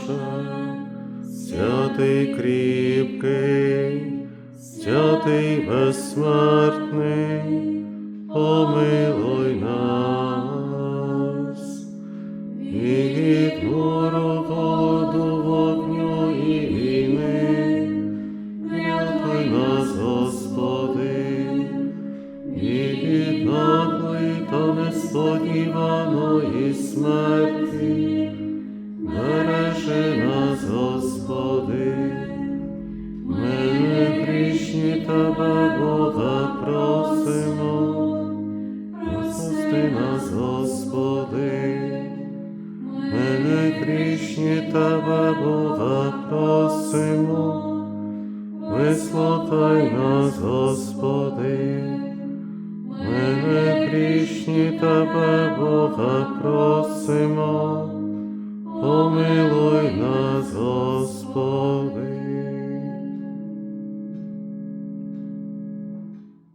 Боже, святий кріпкий, святий безсмертний, помилуй нас. Від мору, голоду, вогню і війни, рятуй нас, Господи, і від наглої та несподіваної смерті, бережи нас, Господи. Ми грішні Тебе, Бога, просимо, прости нас, Господи. Ми грішні Тебе, Бога, просимо, вислухай нас, Господи. Ми грішні Тебе, Бога, просимо,